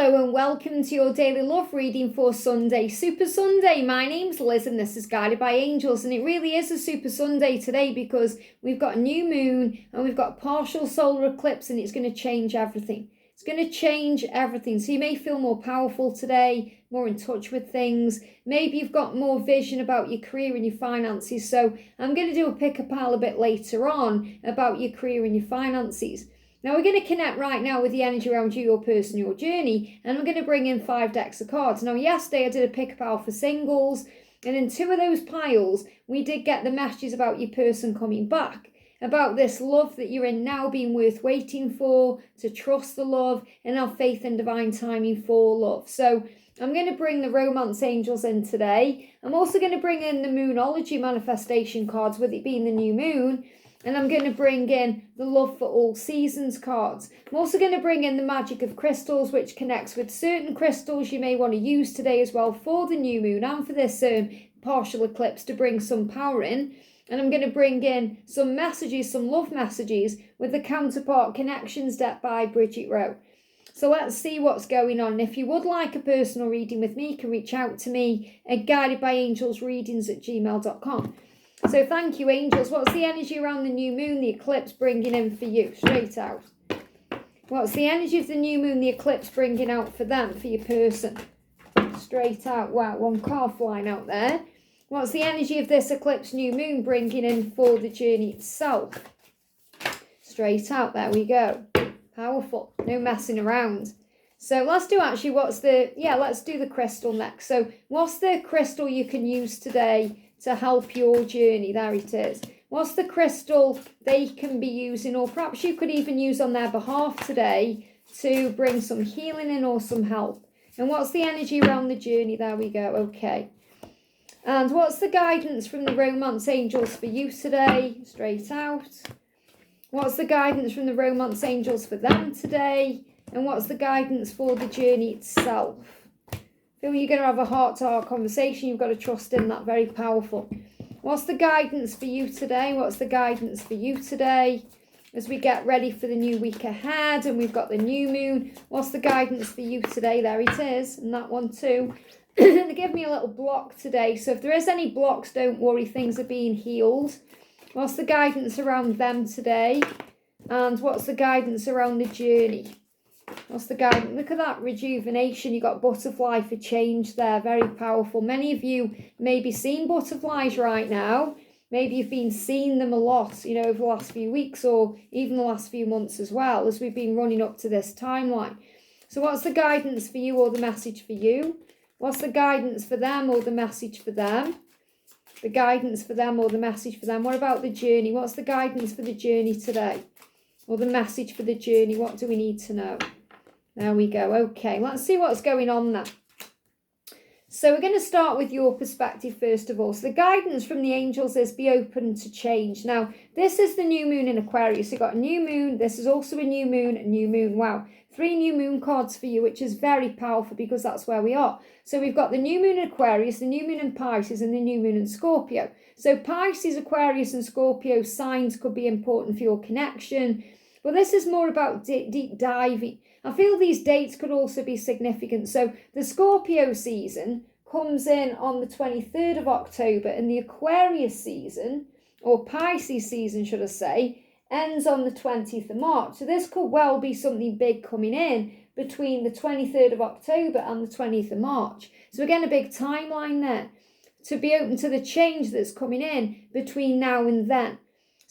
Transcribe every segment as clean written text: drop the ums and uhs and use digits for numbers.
Hello and welcome to your daily love reading for Sunday, Super Sunday. My name's Liz and this is Guided by Angels, and it really is a Super Sunday today because we've got a new moon and we've got a partial solar eclipse, and it's going to change everything. It's going to change everything. So you may feel more powerful today, more in touch with things. Maybe you've got more vision about your career and your finances. So I'm going to do a pick-a-pile a bit later on about your career and your finances. Now we're going to connect right now with the energy around you, your person, your journey, and I'm going to bring in 5 decks of cards. Now yesterday I did a pick-a-pile for singles, and in 2 of those piles we did get the messages about your person coming back, about this love that you're in now being worth waiting for, to trust the love and have faith in divine timing for love. So I'm going to bring the romance angels in today. I'm also going to bring in the Moonology manifestation cards, with it being the new moon. And I'm going to bring in the Love for All Seasons cards. I'm also going to bring in the Magic of Crystals, which connects with certain crystals you may want to use today as well for the new moon and for this partial eclipse to bring some power in. And I'm going to bring in some messages, some love messages with the Counterpart Connections deck by Bridget. So let's see what's going on. If you would like a personal reading with me, you can reach out to me at guidedbyangelsreadings@gmail.com. So thank you, angels. What's the energy around the new moon, the eclipse bringing in for you? Straight out. What's the energy of the new moon, the eclipse bringing out for them, for your person? Straight out. Wow, one card flying out there. What's the energy of this eclipse new moon bringing in for the journey itself? Straight out. There we go. Powerful. No messing around. So let's do let's do the crystal next. So what's the crystal you can use today to help your journey? There it is. What's the crystal they can be using, or perhaps you could even use on their behalf today to bring some healing in or some help? And what's the energy around the journey? There we go. Okay. And what's the guidance from the romance angels for you today? Straight out. What's the guidance from the romance angels for them today? And what's the guidance for the journey itself? Feel you're going to have a heart-to-heart conversation. You've got to trust in that. Very powerful. What's the guidance for you today? What's the guidance for you today as we get ready for the new week ahead? And we've got the new moon. What's the guidance for you today? There it is. And that one too. They give me a little block today. So if there is any blocks, don't worry. Things are being healed. What's the guidance around them today? And what's the guidance around the journey? What's the guidance? Look at that rejuvenation. You got butterfly for change there. Very powerful. Many of you may be seeing butterflies right now. Maybe you've been seeing them a lot, over the last few weeks or even the last few months as well, as we've been running up to this timeline. So what's the guidance for you or the message for you? What's the guidance for them or the message for them? The guidance for them or the message for them. What about the journey? What's the guidance for the journey today? Or the message for the journey? What do we need to know? There we go. Okay, let's see what's going on now. So we're going to start with your perspective first of all. So the guidance from the angels is be open to change. Now, this is the new moon in Aquarius. You've got a new moon. This is also a new moon, a new moon. Wow. 3 new moon cards for you, which is very powerful because that's where we are. So we've got the new moon in Aquarius, the new moon in Pisces, and the new moon in Scorpio. So Pisces, Aquarius, and Scorpio signs could be important for your connection. But this is more about deep diving. I feel these dates could also be significant. So the Scorpio season comes in on the 23rd of October, and the Aquarius season, or Pisces season should I say, ends on the 20th of March. So this could well be something big coming in between the 23rd of October and the 20th of March. So again, a big timeline there to be open to the change that's coming in between now and then.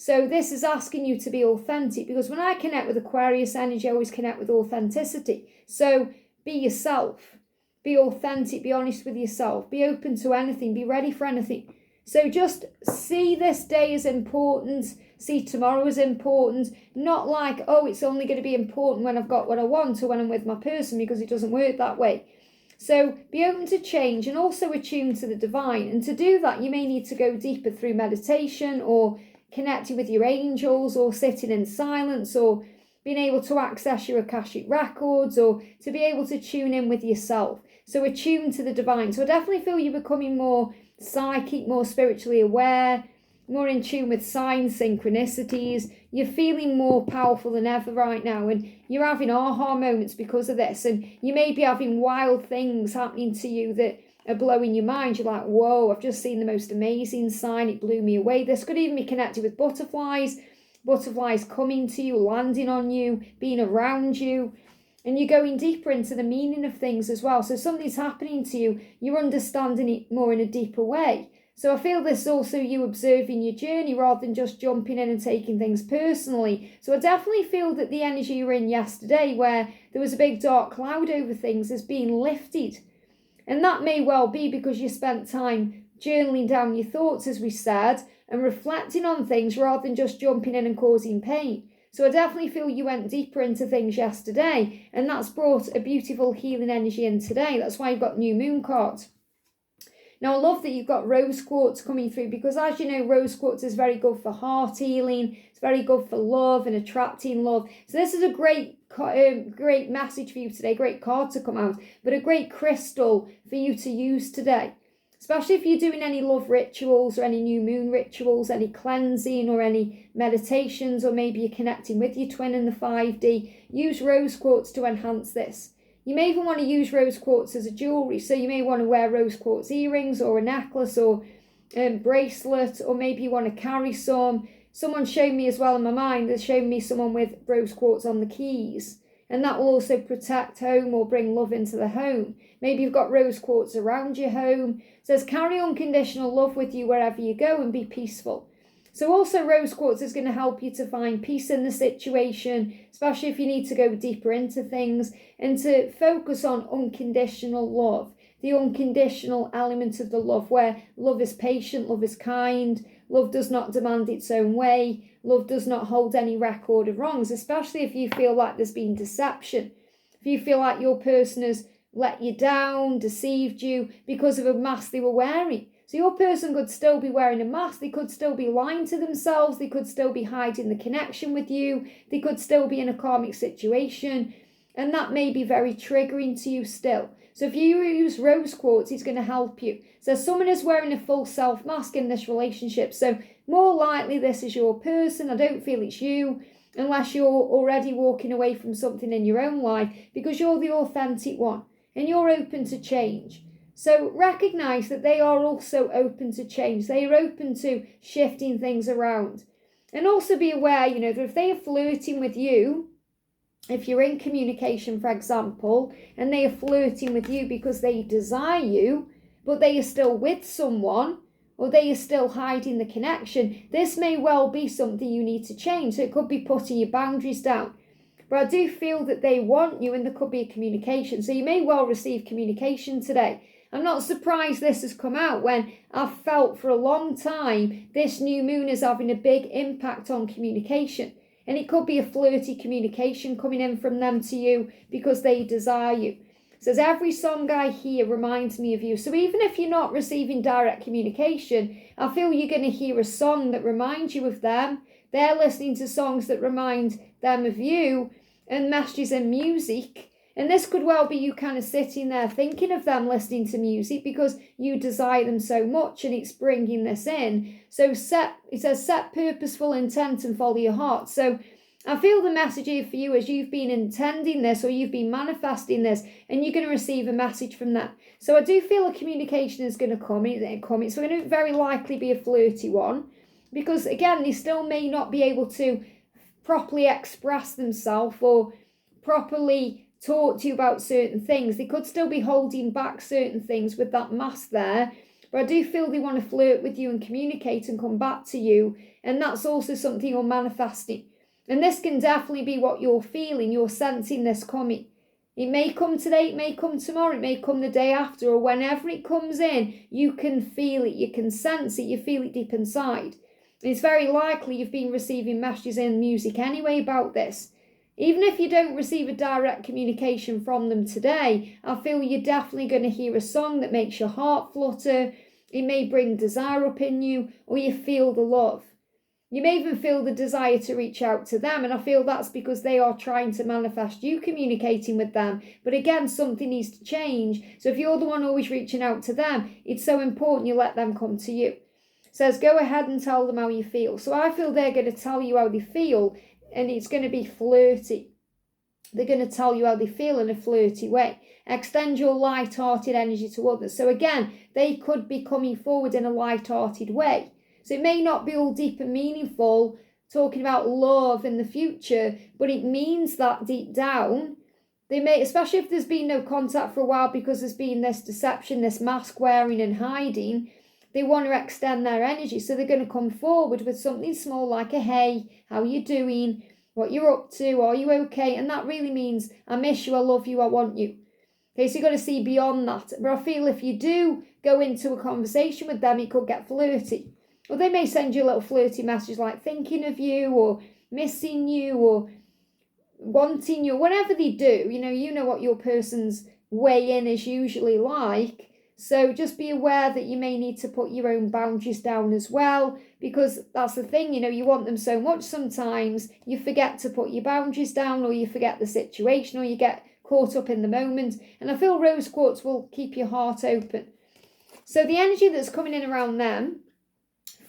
So this is asking you to be authentic, because when I connect with Aquarius energy, I always connect with authenticity. So be yourself, be authentic, be honest with yourself, be open to anything, be ready for anything. So just see this day as important, see tomorrow as important, not like, oh, it's only going to be important when I've got what I want or when I'm with my person, because it doesn't work that way. So be open to change and also attune to the divine. And to do that, you may need to go deeper through meditation or connecting with your angels or sitting in silence or being able to access your Akashic records or to be able to tune in with yourself. So attune to the divine. So I definitely feel you're becoming more psychic, more spiritually aware, more in tune with signs, synchronicities. You're feeling more powerful than ever right now, and you're having aha moments because of this, and you may be having wild things happening to you that are blowing your mind. You're like, whoa, I've just seen the most amazing sign, it blew me away. This could even be connected with butterflies coming to you, landing on you, being around you, and you're going deeper into the meaning of things as well. So something's happening to you, you're understanding it more in a deeper way. So I feel this is also you observing your journey rather than just jumping in and taking things personally. So I definitely feel that the energy you were in yesterday, where there was a big dark cloud over things, is being lifted. And that may well be because you spent time journaling down your thoughts, as we said, and reflecting on things rather than just jumping in and causing pain. So I definitely feel you went deeper into things yesterday, and that's brought a beautiful healing energy in today. That's why you've got new moon cards. Now, I love that you've got rose quartz coming through, because as you know, rose quartz is very good for heart healing. It's very good for love and attracting love. So this is a great message for you today, great card to come out, but a great crystal for you to use today. Especially if you're doing any love rituals or any new moon rituals, any cleansing or any meditations, or maybe you're connecting with your twin in the 5D, use rose quartz to enhance this. You may even want to use rose quartz as a jewellery. So you may want to wear rose quartz earrings or a necklace or bracelet, or maybe you want to carry some. Someone showed me as well in my mind, they're showing me someone with rose quartz on the keys. And that will also protect home or bring love into the home. Maybe you've got rose quartz around your home. It says carry unconditional love with you wherever you go and be peaceful. So also rose quartz is going to help you to find peace in the situation, especially if you need to go deeper into things, and to focus on unconditional love, the unconditional element of the love, where love is patient, love is kind, love does not demand its own way, love does not hold any record of wrongs, especially if you feel like there's been deception, if you feel like your person has let you down, deceived you because of a mask they were wearing. So your person could still be wearing a mask, they could still be lying to themselves, they could still be hiding the connection with you, they could still be in a karmic situation, and that may be very triggering to you still. So if you use rose quartz, it's going to help you. So someone is wearing a full self mask in this relationship, so more likely this is your person. I don't feel it's you, unless you're already walking away from something in your own life, because you're the authentic one and you're open to change. So recognize that they are also open to change. They are open to shifting things around. And also be aware, that if they are flirting with you, if you're in communication, for example, and they are flirting with you because they desire you, but they are still with someone, or they are still hiding the connection, this may well be something you need to change. So it could be putting your boundaries down. But I do feel that they want you, and there could be a communication. So you may well receive communication today. I'm not surprised this has come out when I've felt for a long time this new moon is having a big impact on communication. And it could be a flirty communication coming in from them to you because they desire you. It says every song I hear reminds me of you. So even if you're not receiving direct communication, I feel you're going to hear a song that reminds you of them. They're listening to songs that remind them of you, and messages and music. And this could well be you kind of sitting there thinking of them, listening to music because you desire them so much, and it's bringing this in. So it says set purposeful intent and follow your heart. So I feel the message here for you is you've been intending this, or you've been manifesting this, and you're going to receive a message from that. So I do feel a communication is going to come. It's going to very likely be a flirty one, because again, they still may not be able to properly express themselves or properly talk to you about certain things. They could still be holding back certain things with that mask there, but I do feel they want to flirt with you and communicate and come back to you, and that's also something you're manifesting. And this can definitely be what you're feeling. You're sensing this coming. It may come today, it may come tomorrow, it may come the day after, or whenever it comes in, you can feel it, you can sense it, you feel it deep inside. And it's very likely you've been receiving messages in music anyway about this. Even if you don't receive a direct communication from them today, I feel you're definitely going to hear a song that makes your heart flutter. It may bring desire up in you, or you feel the love. You may even feel the desire to reach out to them, and I feel that's because they are trying to manifest you communicating with them. But again, something needs to change. So if you're the one always reaching out to them, it's so important you let them come to you. says go ahead and tell them how you feel. So I feel they're going to tell you how they feel, and it's going to be flirty. They're going to tell you how they feel in a flirty way. Extend your light-hearted energy to others. So again, they could be coming forward in a light-hearted way. So it may not be all deep and meaningful, talking about love in the future, but it means that deep down, they may, especially if there's been no contact for a while because there's been this deception, this mask wearing and hiding, they want to extend their energy. So they're going to come forward with something small like a hey, how you doing, what you're up to, are you okay? And that really means I miss you, I love you, I want you. Okay, so you've got to see beyond that. But I feel if you do go into a conversation with them, it could get flirty. Or they may send you a little flirty message like thinking of you or missing you or wanting you, whatever they do. You know what your person's way in is usually like. So just be aware that you may need to put your own boundaries down as well, because that's the thing, you want them so much sometimes you forget to put your boundaries down, or you forget the situation, or you get caught up in the moment. And I feel rose quartz will keep your heart open. So the energy that's coming in around them,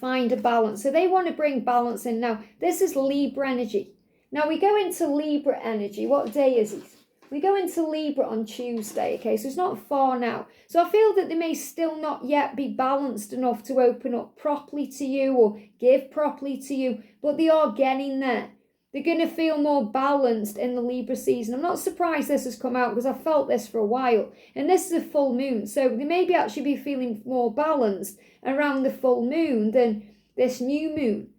find a balance. So they want to bring balance in. Now, this is Libra energy. Now, we go into Libra energy. What day is it? We go into Libra on Tuesday, okay? So it's not far now. So I feel that they may still not yet be balanced enough to open up properly to you or give properly to you, but they are getting there. They're going to feel more balanced in the Libra season. I'm not surprised this has come out because I've felt this for a while. And this is a full moon. So they may actually be feeling more balanced around the full moon than this new moon.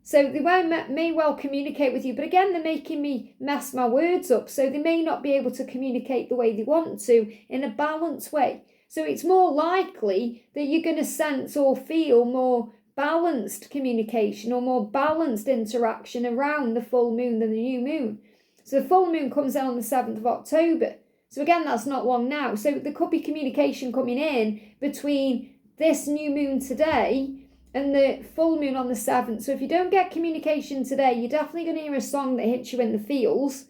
So they may well communicate with you. But again, they're making me mess my words up. So they may not be able to communicate the way they want to in a balanced way. So it's more likely that you're going to sense or feel more balanced communication or more balanced interaction around the full moon than the new moon. So the full moon comes out on the 7th of October. So again, that's not long now. So there could be communication coming in between this new moon today and the full moon on the 7th. So if you don't get communication today, you're definitely going to hear a song that hits you in the feels.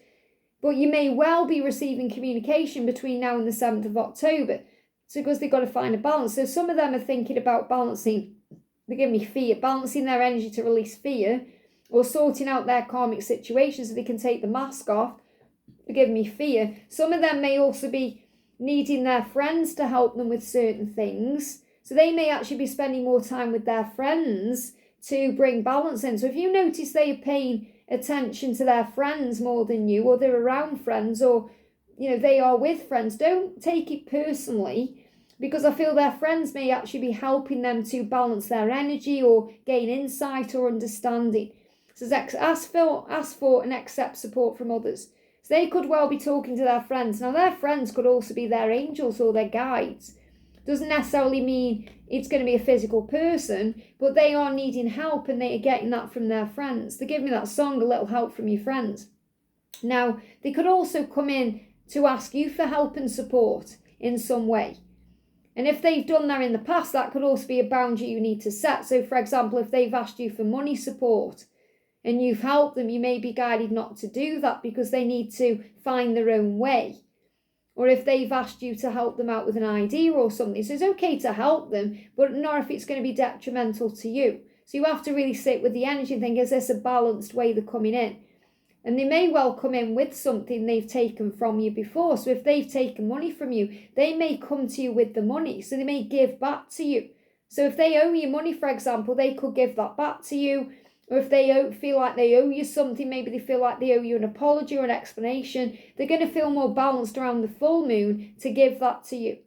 But you may well be receiving communication between now and the 7th of October. So because they've got to find a balance. So some of them are thinking about balancing. They give me fear, balancing their energy to release fear, or sorting out their karmic situation so they can take the mask off. They give me fear. Some of them may also be needing their friends to help them with certain things. So they may actually be spending more time with their friends to bring balance in. So if you notice they are paying attention to their friends more than you, or they're around friends, or they are with friends, don't take it personally. Because I feel their friends may actually be helping them to balance their energy or gain insight or understanding. So ask for and accept support from others. So they could well be talking to their friends. Now their friends could also be their angels or their guides. Doesn't necessarily mean it's going to be a physical person, but they are needing help and they are getting that from their friends. They give me that song, A Little Help from Your Friends. Now, they could also come in to ask you for help and support in some way. And if they've done that in the past, that could also be a boundary you need to set. So, for example, if they've asked you for money support and you've helped them, you may be guided not to do that because they need to find their own way. Or if they've asked you to help them out with an idea or something. So it's okay to help them, but not if it's going to be detrimental to you. So you have to really sit with the energy and think, is this a balanced way they're coming in? And they may well come in with something they've taken from you before. So if they've taken money from you, they may come to you with the money. So they may give back to you. So if they owe you money, for example, they could give that back to you. Or if they feel like they owe you something, maybe they feel like they owe you an apology or an explanation, they're going to feel more balanced around the full moon to give that to you.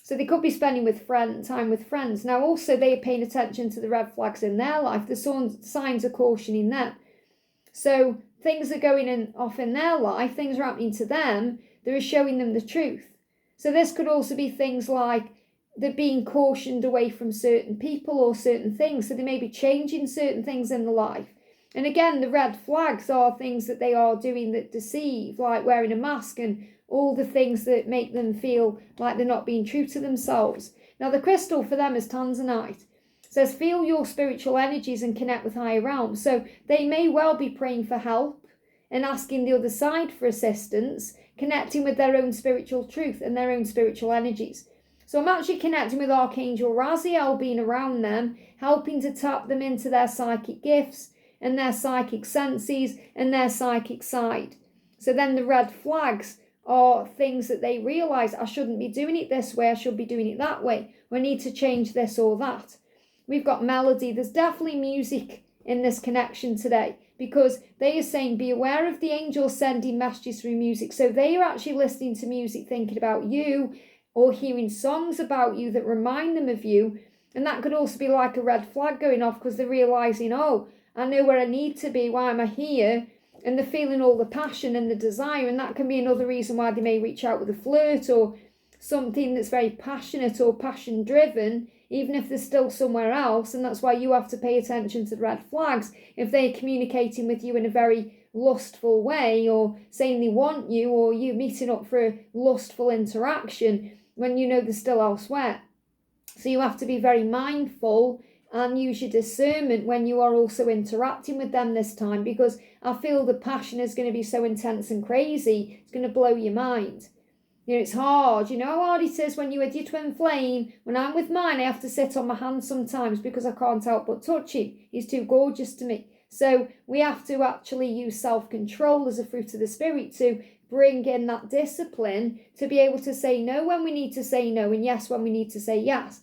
So they could be spending time with friends. Now also they are paying attention to the red flags in their life. The signs are cautioning them. So things are going off in their life, things are happening to them, they're showing them the truth. So this could also be things like they're being cautioned away from certain people or certain things. So they may be changing certain things in their life. And again, the red flags are things that they are doing that deceive, like wearing a mask and all the things that make them feel like they're not being true to themselves. Now the crystal for them is tanzanite. It says feel your spiritual energies and connect with higher realms. So they may well be praying for help and asking the other side for assistance, connecting with their own spiritual truth and their own spiritual energies. So I'm actually connecting with Archangel Raziel, being around them, helping to tap them into their psychic gifts and their psychic senses and their psychic side. So then the red flags are things that they realise, I shouldn't be doing it this way, I should be doing it that way. We need to change this or that. We've got melody. There's definitely music in this connection today, because they are saying be aware of the angels sending messages through music. So they are actually listening to music, thinking about you, or hearing songs about you that remind them of you. And that could also be like a red flag going off, because they're realising, oh, I know where I need to be, why am I here? And they're feeling all the passion and the desire, and that can be another reason why they may reach out with a flirt or something that's very passionate or passion driven, even if they're still somewhere else. And that's why you have to pay attention to the red flags. If they're communicating with you in a very lustful way, or saying they want you, or you meeting up for a lustful interaction when you know they're still elsewhere. So you have to be very mindful and use your discernment when you are also interacting with them this time, because I feel the passion is going to be so intense and crazy, it's going to blow your mind. You know, it's hard. You know how hard it is when you're with your twin flame. When I'm with mine, I have to sit on my hands sometimes because I can't help but touch him. He's too gorgeous to me. So we have to actually use self-control as a fruit of the spirit to bring in that discipline to be able to say no when we need to say no, and yes when we need to say yes.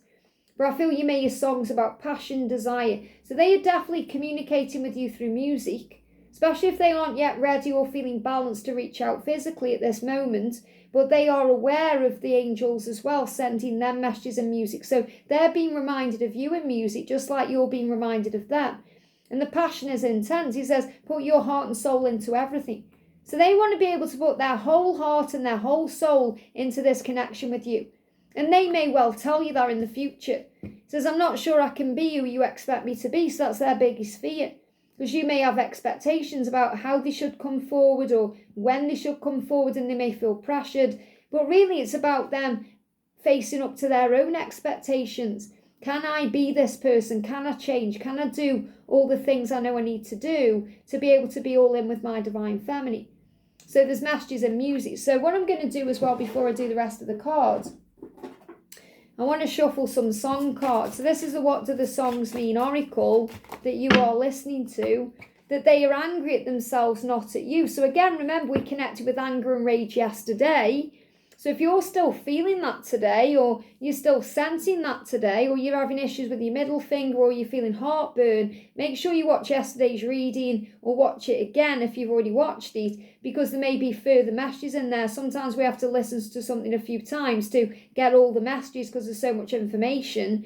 But I feel you may hear songs about passion, desire. So they are definitely communicating with you through music, especially if they aren't yet ready or feeling balanced to reach out physically at this moment. But they are aware of the angels as well, sending them messages and music. So they're being reminded of you in music, just like you're being reminded of them. And the passion is intense. He says, put your heart and soul into everything. So they want to be able to put their whole heart and their whole soul into this connection with you. And they may well tell you that in the future. He says, I'm not sure I can be who you expect me to be. So that's their biggest fear. Because you may have expectations about how they should come forward or when they should come forward, and they may feel pressured. But really it's about them facing up to their own expectations. Can I be this person? Can I change? Can I do all the things I know I need to do to be able to be all in with my divine feminine? So there's messages and music. So what I'm going to do as well before I do the rest of the cards, I want to shuffle some song cards. So this is the What Do the Songs Mean oracle that you are listening to, that they are angry at themselves, not at you. So again, remember we connected with anger and rage yesterday. So if you're still feeling that today, or you're still sensing that today, or you're having issues with your middle finger, or you're feeling heartburn, make sure you watch yesterday's reading or watch it again if you've already watched it, because there may be further messages in there. Sometimes we have to listen to something a few times to get all the messages because there's so much information,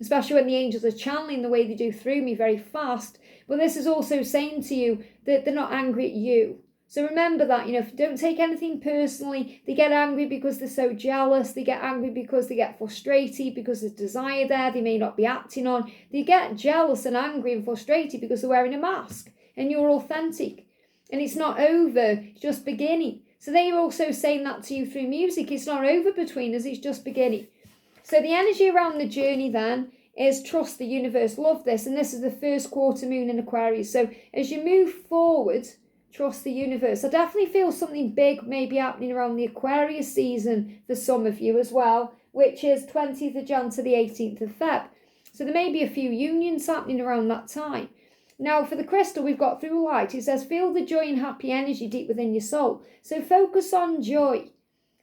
especially when the angels are channeling the way they do through me very fast. But this is also saying to you that they're not angry at you. So remember that, don't take anything personally. They get angry because they're so jealous. They get angry because they get frustrated, because there's desire there they may not be acting on. They get jealous and angry and frustrated because they're wearing a mask and you're authentic. And it's not over, it's just beginning. So they are also saying that to you through music. It's not over between us, it's just beginning. So the energy around the journey then is trust the universe. Love this. And this is the first quarter moon in Aquarius. So as you move forward, trust the universe. I definitely feel something big may be happening around the Aquarius season for some of you as well, which is 20th of Jan to the 18th of Feb. So there may be a few unions happening around that time. Now for the crystal we've got through light, it says feel the joy and happy energy deep within your soul. So focus on joy.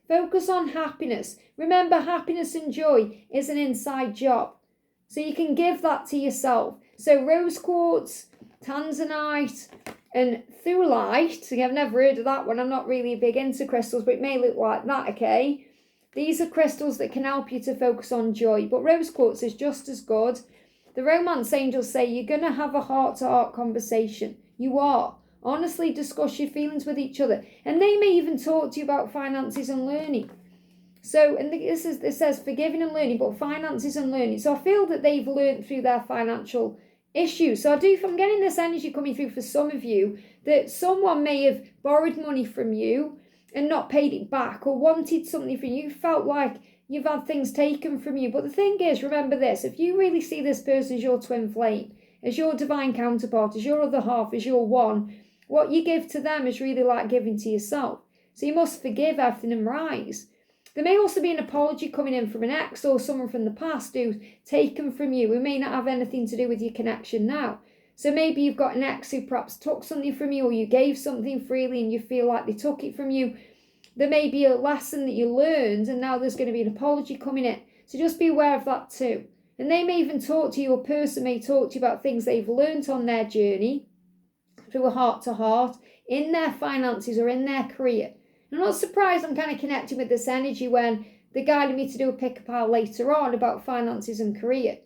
Focus on happiness. Remember, happiness and joy is an inside job. So you can give that to yourself. So rose quartz, tanzanite, and thulite, I've never heard of that one. I'm not really big into crystals, but it may look like that, okay? These are crystals that can help you to focus on joy, but rose quartz is just as good. The romance angels say you're going to have a heart-to-heart conversation. You are. Honestly discuss your feelings with each other. And they may even talk to you about finances and learning. So, and this says forgiving and learning, but finances and learning. So I feel that they've learned through their financial issues. So I'm getting this energy coming through for some of you that someone may have borrowed money from you and not paid it back, or wanted something from you, felt like you've had things taken from you. But the thing is, remember this, if you really see this person as your twin flame, as your divine counterpart, as your other half, as your one, what you give to them is really like giving to yourself. So you must forgive everything and rise. There may also be an apology coming in from an ex or someone from the past who's taken from you, who may not have anything to do with your connection now. So maybe you've got an ex who perhaps took something from you, or you gave something freely and you feel like they took it from you. There may be a lesson that you learned and now there's going to be an apology coming in. So just be aware of that too. And they may even talk to you, or a person may talk to you about things they've learned on their journey through a heart-to-heart, in their finances or in their career. I'm not surprised I'm kind of connecting with this energy when they guided me to do a pick-a-pile later on about finances and career.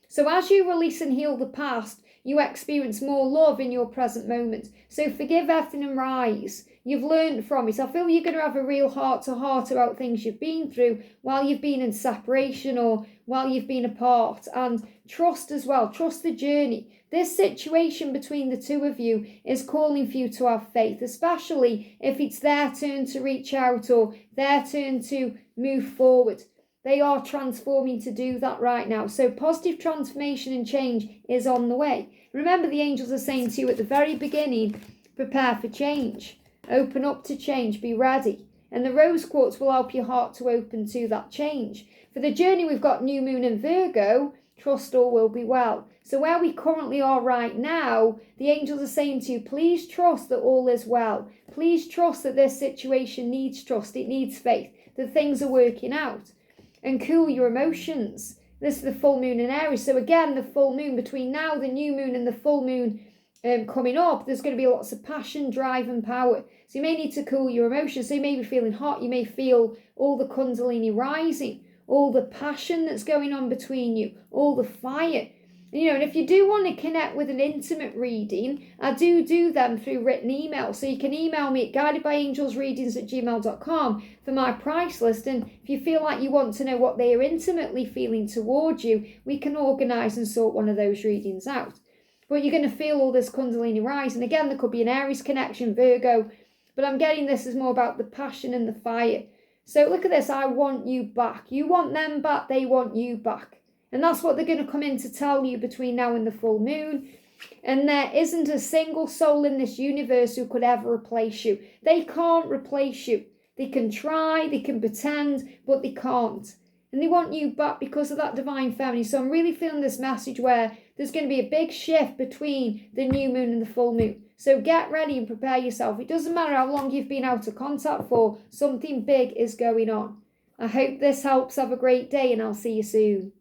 So as you release and heal the past, you experience more love in your present moment. So forgive everything and rise. You've learned from it. I feel you're going to have a real heart-to-heart about things you've been through while you've been in separation or while you've been apart. And trust as well. Trust the journey. This situation between the two of you is calling for you to have faith, especially if it's their turn to reach out or their turn to move forward. They are transforming to do that right now. So positive transformation and change is on the way. Remember, the angels are saying to you at the very beginning, prepare for change. Open up to change. Be ready. And the rose quartz will help your heart to open to that change. For the journey, we've got new moon in Virgo. Trust all will be well. So where we currently are right now, the angels are saying to you, please trust that all is well. Please trust that this situation needs trust. It needs faith. That things are working out. And cool your emotions. This is the full moon in Aries. So again, the full moon, between now, the new moon and the full moon coming up, there's going to be lots of passion, drive and power. So you may need to cool your emotions. So you may be feeling hot. You may feel all the kundalini rising, all the passion that's going on between you, all the fire. And if you do want to connect with an intimate reading, I do them through written email. So you can email me at guidedbyangelsreadings@gmail.com for my price list. And if you feel like you want to know what they are intimately feeling towards you, we can organise and sort one of those readings out. But you're going to feel all this kundalini rise. And again, there could be an Aries connection, Virgo. But I'm getting this as more about the passion and the fire. So look at this. I want you back. You want them back. They want you back. And that's what they're going to come in to tell you between now and the full moon. And there isn't a single soul in this universe who could ever replace you. They can't replace you. They can try, they can pretend, but they can't. And they want you back because of that divine feminine. So I'm really feeling this message where there's going to be a big shift between the new moon and the full moon. So get ready and prepare yourself. It doesn't matter how long you've been out of contact for, something big is going on. I hope this helps. Have a great day and I'll see you soon.